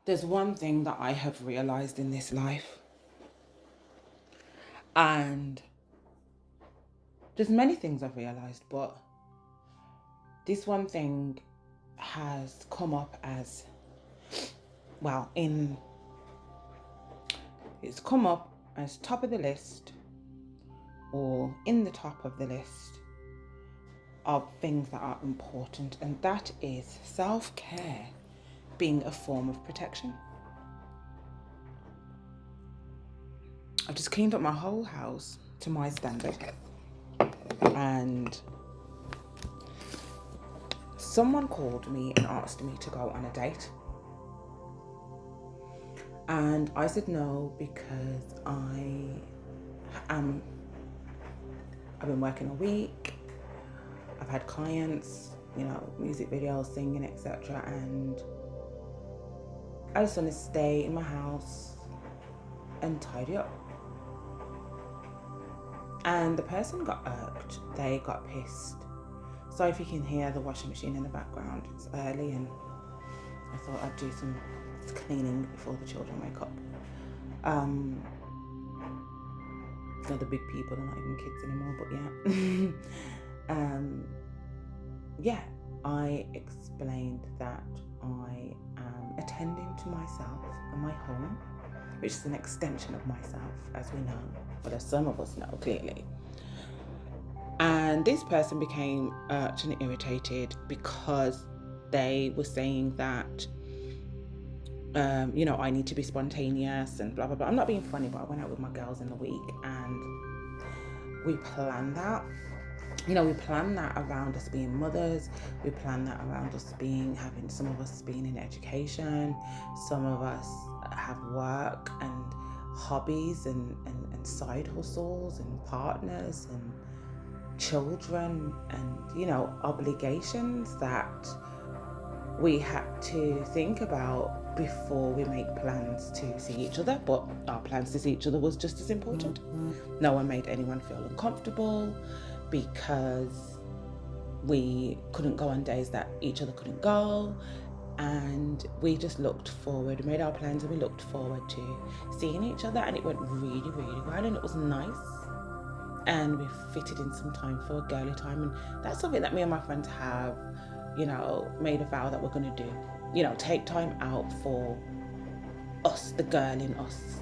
There's one thing that I have realized in this life, and there's many things I've realized, but this one thing has come up as well it's come up as top of the list or in the top of the list of things that are important, and that is self-care being a form of protection. I've just cleaned up my whole house to my standard, and someone called me and asked me to go on a date. And I said no because I've been working a week. I've had clients, music videos, singing, etc. And I just want to stay in my house and tidy up. And the person got irked. They got pissed. So if you can hear the washing machine in the background, it's early and I thought I'd do some cleaning before the children wake up. So the big people are not even kids anymore, but yeah. Yeah, I explained that I am attending to myself and my home, which is an extension of myself, as we know, but as some of us know clearly. And this person became irked and irritated because they were saying that, I need to be spontaneous and blah, blah, blah. I'm not being funny, but I went out with my girls in the week and we planned that. We plan that around us being mothers. We plan that around us having some of us being in education. Some of us have work and hobbies and side hustles and partners and children and, obligations that we had to think about before we make plans to see each other. But our plans to see each other was just as important. No one made anyone feel uncomfortable because we couldn't go on days that each other couldn't go, and we just looked forward. We made our plans and we looked forward to seeing each other, and it went really, really well, and it was nice. And we fitted in some time for a girly time, and that's something that me and my friends have, made a vow that we're going to do. Take time out for us, the girl in us.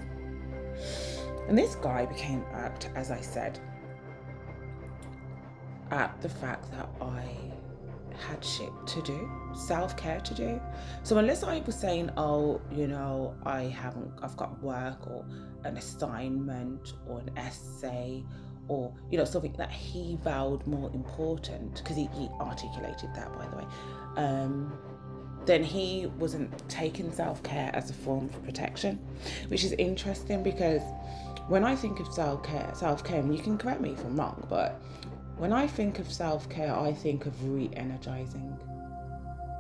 And this guy became irked, as I said, at the fact that I had shit to do, self-care to do. So unless I was saying, I've got work or an assignment or an essay or, something that he vowed more important, because he articulated that, by the way, then he wasn't taking self-care as a form of protection, which is interesting because when I think of self-care, and you can correct me if I'm wrong, but when I think of self-care, I think of re-energizing.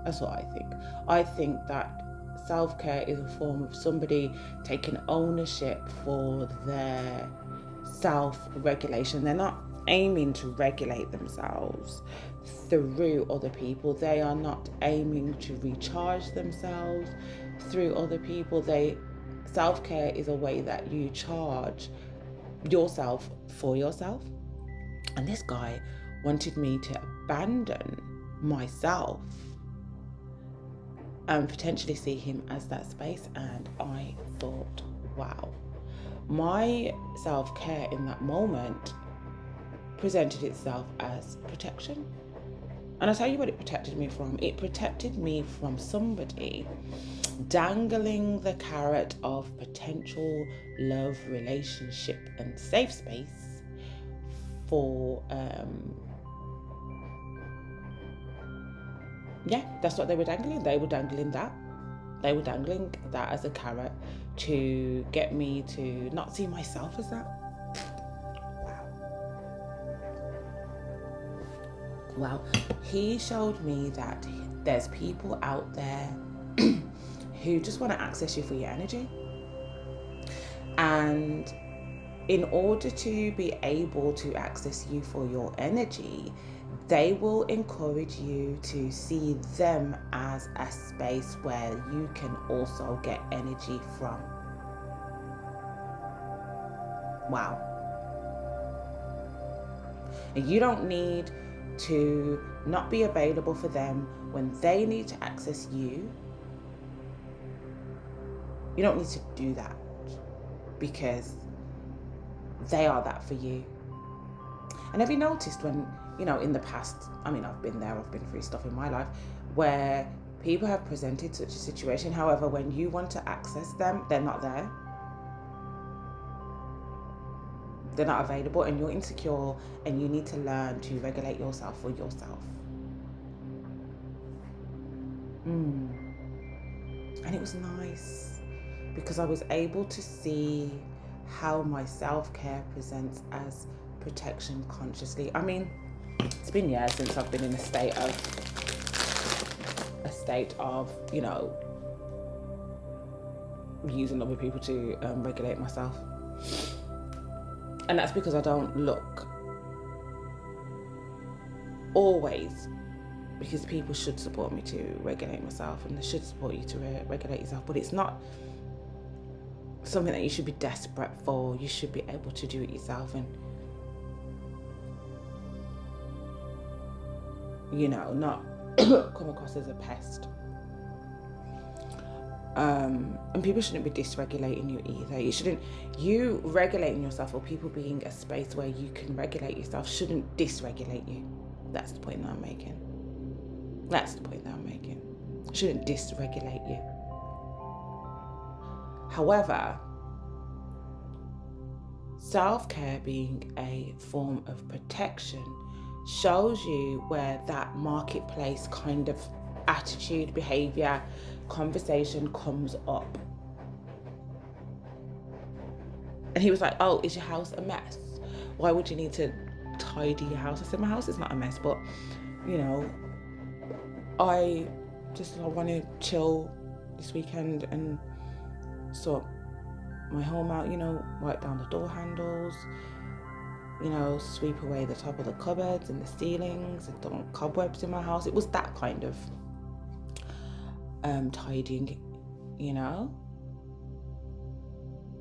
That's what I think. I think that self-care is a form of somebody taking ownership for their self-regulation. They're not aiming to regulate themselves through other people. They are not aiming to recharge themselves through other people. Self-care is a way that you charge yourself for yourself. And this guy wanted me to abandon myself and potentially see him as that space. And I thought, wow. My self-care in that moment presented itself as protection. And I'll tell you what it protected me from. It protected me from somebody dangling the carrot of potential love, relationship, and safe space for, that's what they were dangling. They were dangling that as a carrot to get me to not see myself as that. Wow. He showed me that there's people out there who just want to access you for your energy. And in order to be able to access you for your energy, they will encourage you to see them as a space where you can also get energy from. Wow. And you don't need to not be available for them when they need to access you. You don't need to do that because they are that for you. And have you noticed when, in the past, I've been there, I've been through stuff in my life where people have presented such a situation. However, when you want to access them, they're not there. They're not available, and you're insecure, and you need to learn to regulate yourself for yourself. And it was nice because I was able to see how my self-care presents as protection consciously. It's been years since I've been in a state of using other people to regulate myself. And that's because I don't look always, because people should support me to regulate myself, and they should support you to regulate yourself, but it's not something that you should be desperate for. You should be able to do it yourself and not come across as a pest. And people shouldn't be dysregulating you either. You regulating yourself, or people being a space where you can regulate yourself, shouldn't dysregulate you. That's the point that I'm making. It shouldn't dysregulate you. However, self-care being a form of protection shows you where that marketplace kind of attitude, behavior, conversation comes up. And he was like, "Oh, is your house a mess? Why would you need to tidy your house?" I said, "My house is not a mess, but I want to chill this weekend and sort my home out, wipe down the door handles, sweep away the top of the cupboards and the ceilings, and don't want cobwebs in my house." It was that kind of tidying,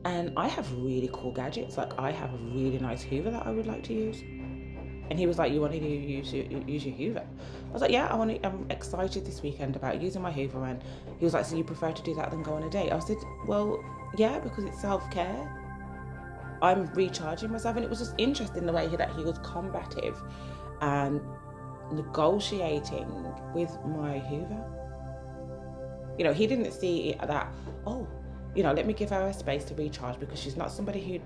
And I have really cool gadgets. Like, I have a really nice Hoover that I would like to use. And he was like, "You want to use your Hoover?" I was like, "Yeah, I'm excited this weekend about using my Hoover." And he was like, "So you prefer to do that than go on a date?" I said, "Well, yeah, because it's self-care. I'm recharging myself." And it was just interesting the way that he was combative and negotiating with my Hoover. He didn't see it that, let me give her a space to recharge, because she's not somebody who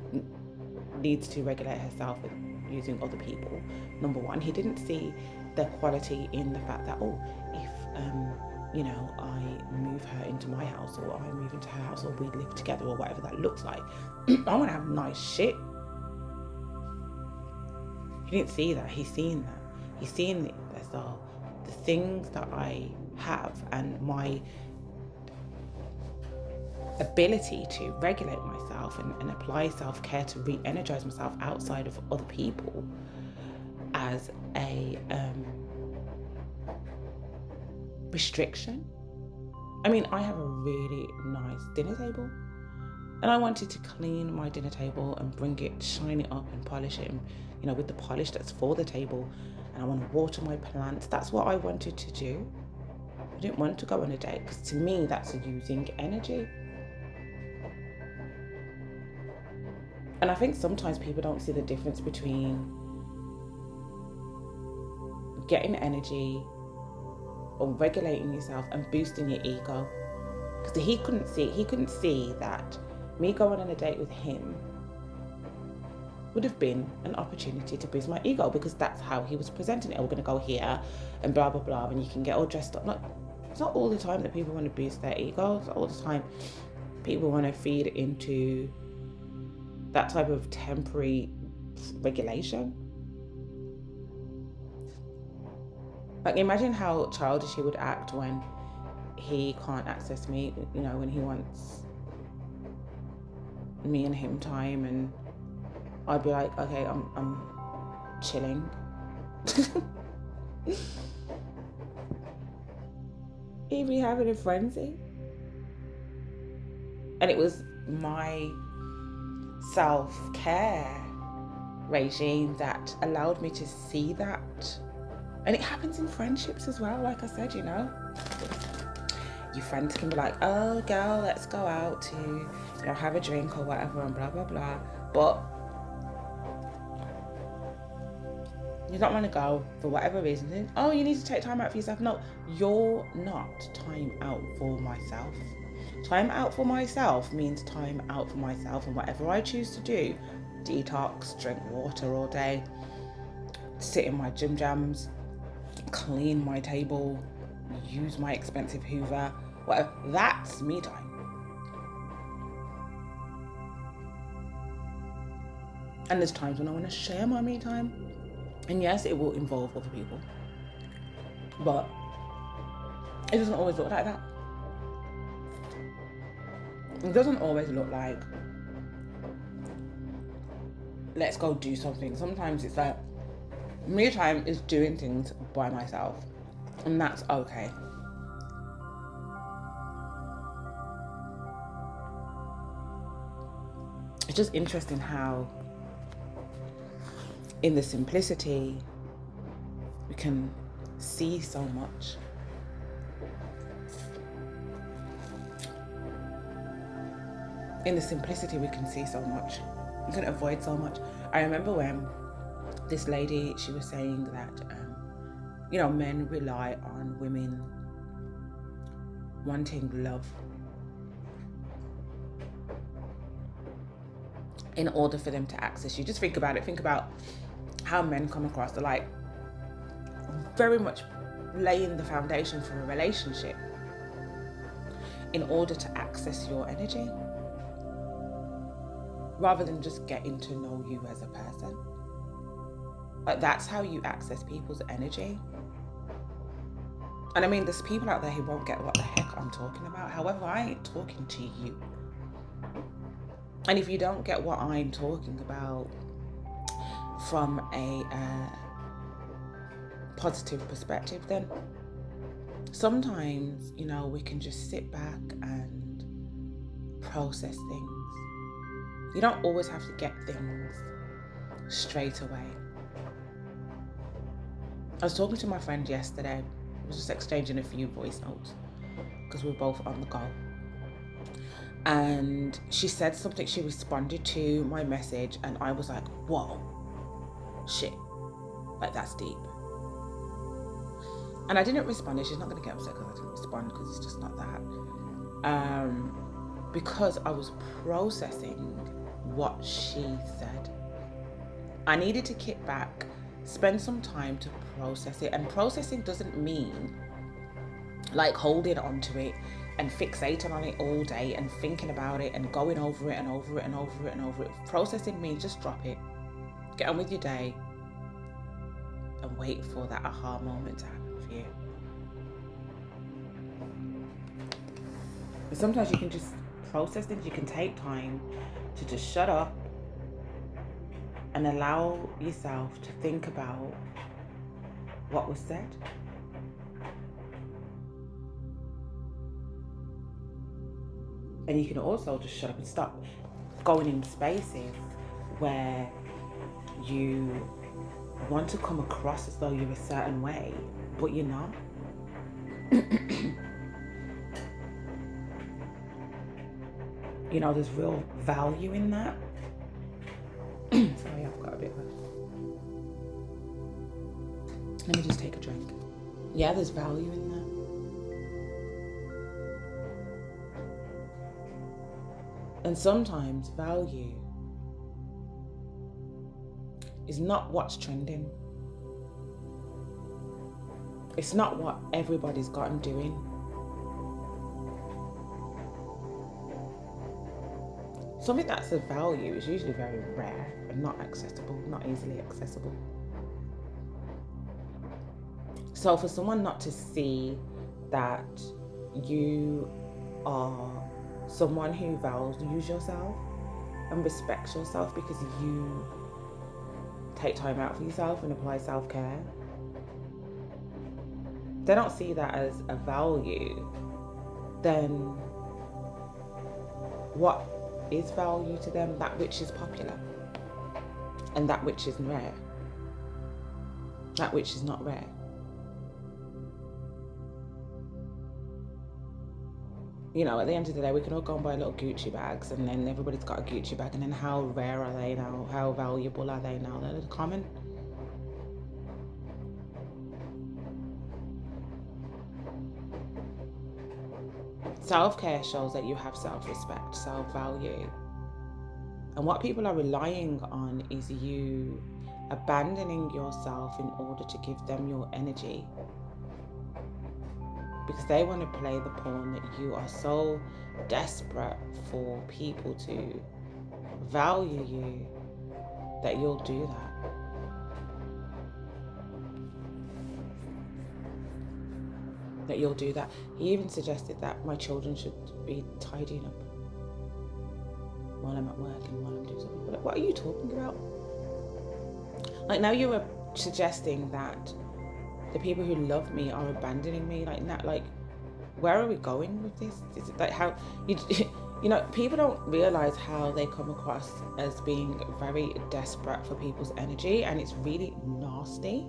needs to regulate herself with using other people. Number one, he didn't see the quality in the fact that, if I move her into my house, or I move into her house, or we live together, or whatever that looks like, I want to have nice shit. He didn't see that. He's seen that. He's seen the things that I have, and my ability to regulate myself and apply self-care to re-energize myself outside of other people as a restriction. I have a really nice dinner table, and I wanted to clean my dinner table and bring it, shine it up and polish it, and, with the polish that's for the table, and I want to water my plants. That's what I wanted to do. I didn't want to go on a date, because to me that's using energy. And I think sometimes people don't see the difference between getting energy or regulating yourself and boosting your ego. Because he couldn't see that me going on a date with him would have been an opportunity to boost my ego, because that's how he was presenting it. We're going to go here and blah, blah, blah, and you can get all dressed up. It's not all the time that people want to boost their ego. It's not all the time people want to feed into that type of temporary regulation. Like, imagine how childish he would act when he can't access me, when he wants me and him time, and I'd be like, "Okay, I'm chilling." He'd be having a frenzy. And it was my self-care regime that allowed me to see that. And it happens in friendships as well, like I said, you know. Your friends can be like, oh girl, let's go out to, you know, have a drink or whatever and blah, blah, blah. But you don't want to go for whatever reason. Oh, you need to take time out for yourself. No, you're not time out for myself. Time out for myself means time out for myself, and whatever I choose to do, detox, drink water all day, sit in my gym jams, clean my table, use my expensive Hoover, whatever, that's me time. And there's times when I want to share my me time. And yes, it will involve other people. But it doesn't always look like that. It doesn't always look like, let's go do something. Sometimes it's like, me time is doing things by myself. And that's okay. It's just interesting how in the simplicity we can see so much. In the simplicity we can see so much. We can avoid so much. I remember when this lady, she was saying that you know, men rely on women wanting love in order for them to access you. Just think about it. Think about how men come across. They're like very much laying the foundation for a relationship in order to access your energy, rather than just getting to know you as a person. Like, that's how you access people's energy. And I mean, there's people out there who won't get what the heck I'm talking about. However, I ain't talking to you. And if you don't get what I'm talking about from a positive perspective, then sometimes, you know, we can just sit back and process things. You don't always have to get things straight away. I was talking to my friend yesterday. I was just exchanging a few voice notes because we were both on the go. And she said something, she responded to my message, and I was like, whoa, shit, like that's deep. And I didn't respond, and she's not going to get upset because I didn't respond, because it's just not that. Because I was processing what she said. I needed to kick back, spend some time to process it. And processing doesn't mean like holding onto it and fixating on it all day and thinking about it and going over it and over it and over it and over it. Processing means just drop it, get on with your day, and wait for that aha moment to happen for you. But sometimes you can just process things. You can take time to just shut up and allow yourself to think about what was said. And you can also just shut up and stop going in spaces where you want to come across as though you're a certain way, but you're not. You know, there's real value in that. Sorry, I've got a bit of Let me just take a drink. Yeah, there's value in that. And sometimes value is not what's trending. It's not what everybody's gotten doing. Something that's of value is usually very rare and not accessible, not easily accessible. So for someone not to see that you are someone who values yourself and respects yourself because you take time out for yourself and apply self-care, they don't see that as a value, then what is value to them? That which is popular and that which is rare. That which is not rare. You know, at the end of the day, we can all go and buy little Gucci bags, and then everybody's got a Gucci bag, and then how rare are they now? How valuable are they now? They're common. Self-care shows that you have self-respect, self-value. And what people are relying on is you abandoning yourself in order to give them your energy. Because they want to play the pawn that you are so desperate for people to value you that you'll do that. That you'll do that. He even suggested that my children should be tidying up while I'm at work and while I'm doing something. What are you talking about? Like, now you were suggesting that the people who love me are abandoning me. Like, where are we going with this? Is it like how you know, people don't realize how they come across as being very desperate for people's energy, and it's really nasty.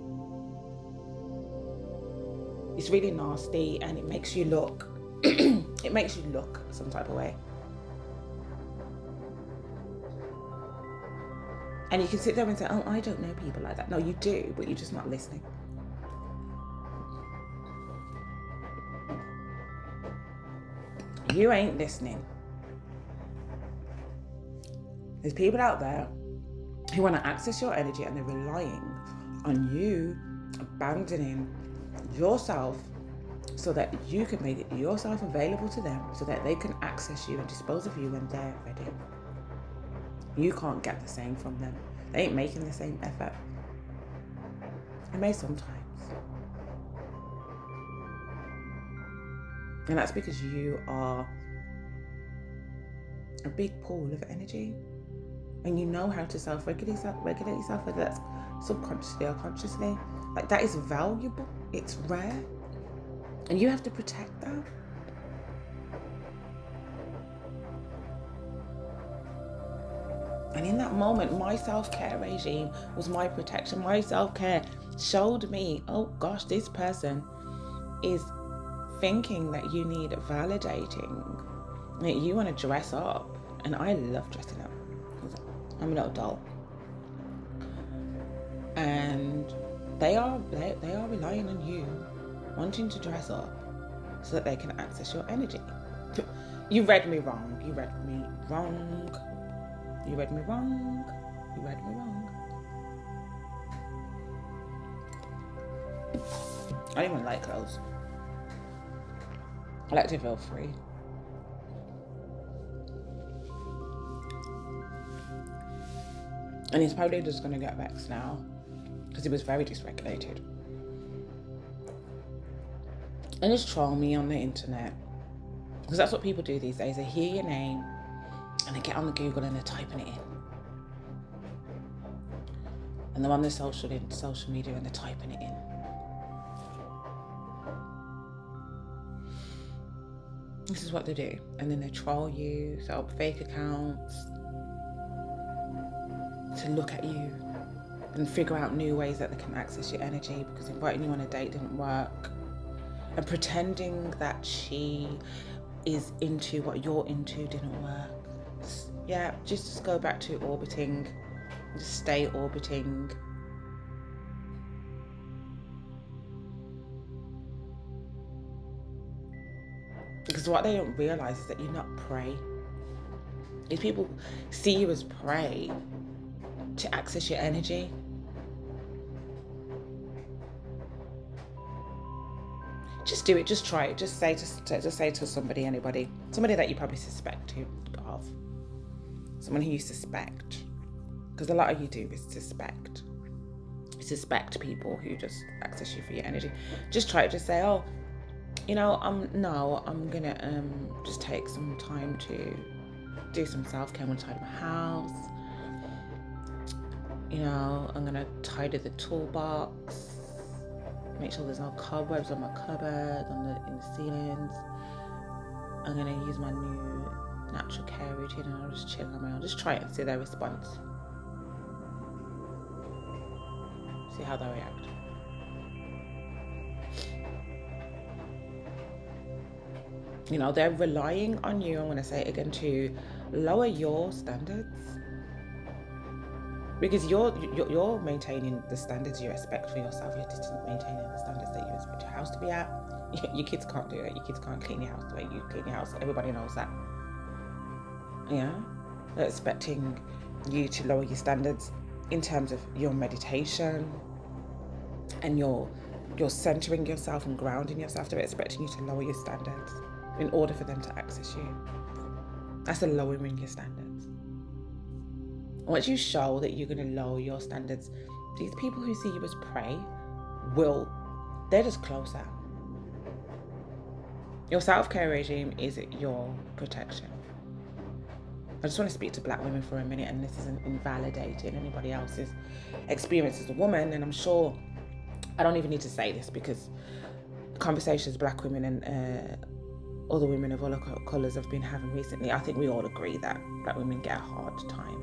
It's really nasty, and it makes you look it makes you look some type of way. And you can sit there and say, oh, I don't know people like that. No, you do, but you're just not listening. You ain't listening. There's people out there who want to access your energy, and they're relying on you abandoning yourself so that you can make yourself available to them, so that they can access you and dispose of you when they're ready. You can't get the same from them. They ain't making the same effort. They may sometimes. And that's because you are a big pool of energy, and you know how to self-regulate yourself, whether that's subconsciously or consciously. Like, that is valuable. It's rare, and you have to protect that. And in that moment, my self-care regime was my protection. My self-care showed me, oh gosh, this person is thinking that you need validating, that you want to dress up. And I love dressing up. I'm a little doll. And they are relying on you wanting to dress up so that they can access your energy. You read me wrong. You read me wrong. You read me wrong. You read me wrong. I don't even like clothes. I like to feel free. And he's probably just going to get vexed now because he was very dysregulated. And just troll me on the internet, because that's what people do these days. They hear your name and they get on the Google and they're typing it in. And they're on the social media and they're typing it in. This is what they do. And then they troll you, set up fake accounts to look at you and figure out new ways that they can access your energy, because inviting you on a date didn't work. And pretending that she is into what you're into didn't work. Just go back to orbiting. Just stay orbiting. Because what they don't realize is that you're not prey. If people see you as prey to access your energy, just do it. Just try it. Just say to somebody, somebody that you probably suspect of, someone who you suspect, because a lot of you do is suspect people who just access you for your energy. Just try it. Just say, oh, I'm gonna just take some time to do some self-care. I'm gonna tidy my house. I'm gonna tidy the toolbox. Make sure there's no cobwebs on my cupboard, in the ceilings. I'm going to use my new natural care routine, and I'll just chill on my own. Just try it and see their response. See how they react. You know, they're relying on you, I'm going to say it again, to lower your standards. Because you're maintaining the standards you expect for yourself. You're just maintaining the standards that you expect your house to be at. Your kids can't do it. Your kids can't clean your house the way you clean your house. Everybody knows that. Yeah? They're expecting you to lower your standards in terms of your meditation and your centering yourself and grounding yourself. They're expecting you to lower your standards in order for them to access you. That's a lowering your standards. Once you show that you're going to lower your standards, these people who see you as prey they're just closer. Your self-care regime is your protection. I just want to speak to black women for a minute, and this isn't invalidating anybody else's experience as a woman, and I'm sure I don't even need to say this because conversations black women and other women of all colours have been having recently, I think we all agree that black women get a hard time.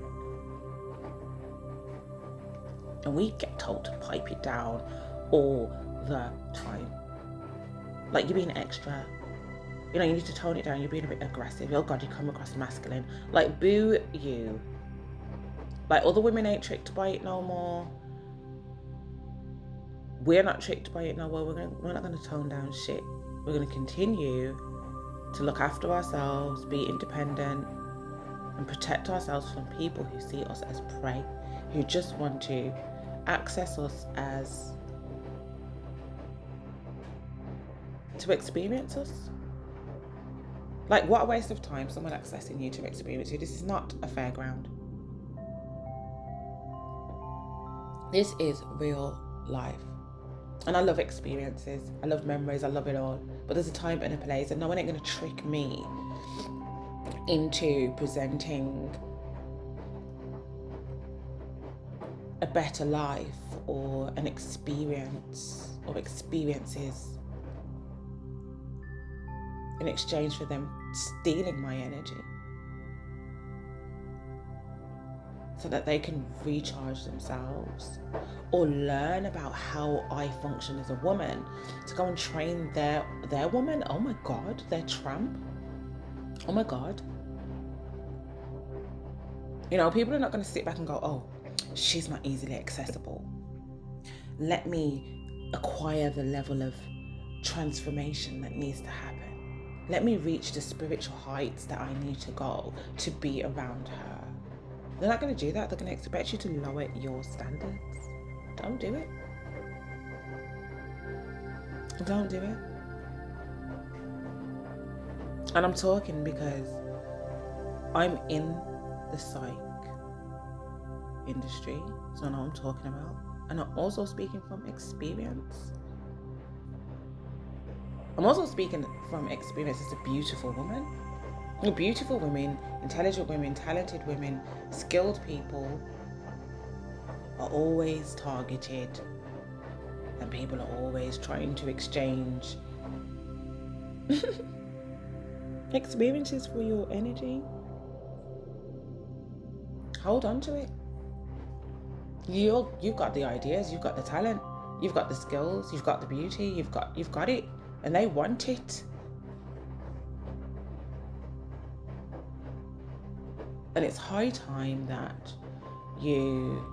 And we get told to pipe it down all the time. Like, you're being extra. You know, you need to tone it down. You're being a bit aggressive. Oh God, you come across masculine. Like, boo you. Like, other women ain't tricked by it no more. We're not tricked by it no more. We're not going to tone down shit. We're going to continue to look after ourselves, be independent, and protect ourselves from people who see us as prey, who just want to access us as to experience us. Like, what a waste of time, someone accessing you to experience you. This is not a fairground. This is real life. And I love experiences. I love memories. I love it all. But there's a time and a place, and no one ain't going to trick me into presenting a better life or an experience or experiences in exchange for them stealing my energy so that they can recharge themselves or learn about how I function as a woman, to go and train their woman. Oh my God, their tramp. Oh my God. You know, people are not going to sit back and go, oh, she's not easily accessible. Let me acquire the level of transformation that needs to happen. Let me reach the spiritual heights that I need to go to be around her. They're not going to do that. They're going to expect you to lower your standards. Don't do it. Don't do it. And I'm talking because I'm in the psych industry, so I know what I'm talking about. And I'm also speaking from experience. I'm also speaking from experience as a beautiful woman. Beautiful women, intelligent women, talented women, skilled people are always targeted, and people are always trying to exchange experiences for your energy. Hold on to it. You've got the ideas, you've got the talent, you've got the skills, you've got the beauty, you've got it, and they want it. And it's high time that you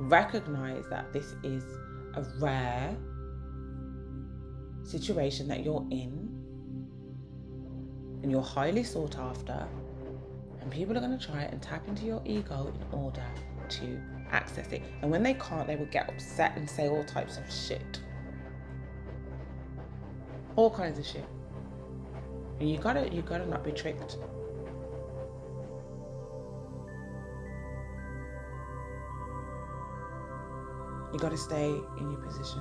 recognize that this is a rare situation that you're in, and you're highly sought after, and people are going to try and tap into your ego in order to access it. And when they can't, they will get upset and say all types of shit. All kinds of shit. And you gotta not be tricked. You gotta stay in your position.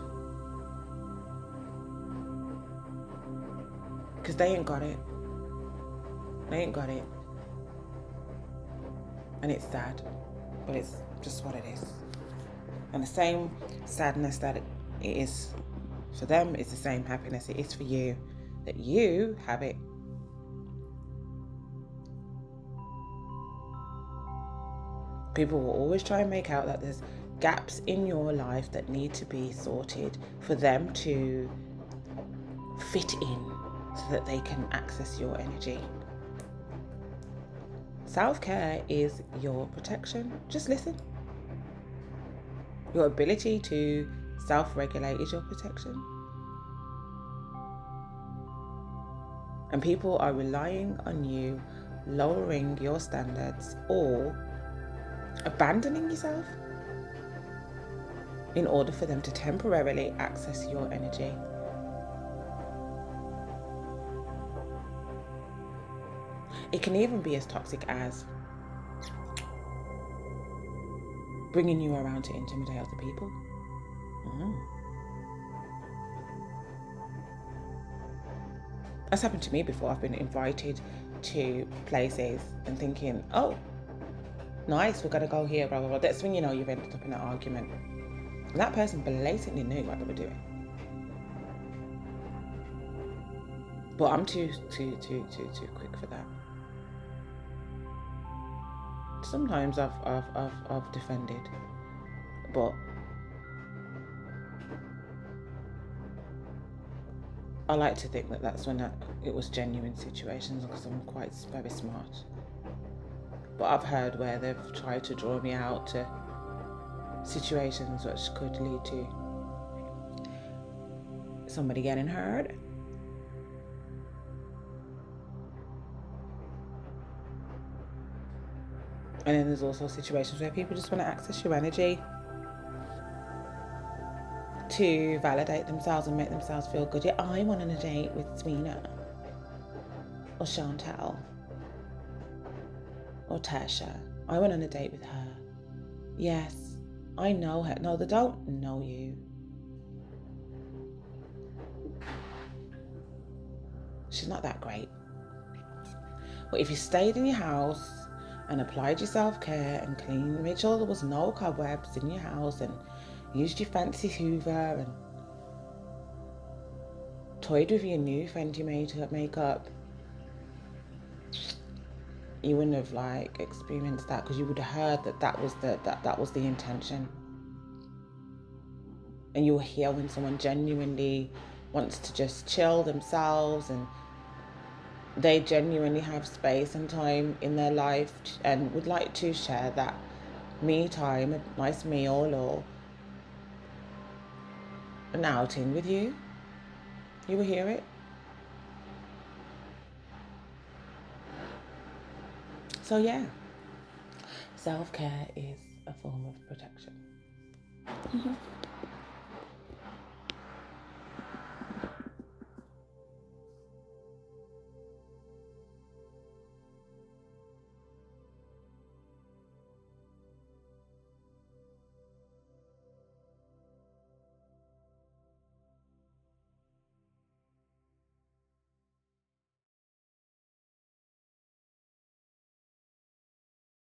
Because they ain't got it. They ain't got it. And it's sad. But it's just what it is. And the same sadness that it is For them, it's the same happiness it is for you, that you have it. People will always try and make out that there's gaps in your life that need to be sorted for them to fit in so that they can access your energy. Self-care is your protection. Just listen. Your ability to self-regulate is your protection. And people are relying on you lowering your standards or abandoning yourself in order for them to temporarily access your energy. It can even be as toxic as bringing you around to intimidate other people. That's happened to me before. I've been invited to places and thinking, oh, nice, we're going to go here, blah, blah, blah. That's when you know you've ended up in an argument. And that person blatantly knew what they were doing. But I'm too quick for that. Sometimes I've defended, but I like to think that that's when it was genuine situations, because I'm quite very smart. But I've heard where they've tried to draw me out to situations which could lead to somebody getting hurt. And then there's also situations where people just want to access your energy to validate themselves and make themselves feel good. Yeah, I went on a date with Sereena or Chantal or Tasha. I went on a date with her. Yes, I know her. No, they don't know you. She's not that great. But if you stayed in your house and applied your self-care and cleaned, made sure there was no cobwebs in your house and used your fancy Hoover and toyed with your new Fenty makeup, you wouldn't have experienced that, because you would have heard that was the intention. And you will hear when someone genuinely wants to just chill themselves and they genuinely have space and time in their life and would like to share that me time, a nice meal or an outing with you. You will hear it. So yeah, self-care is a form of protection.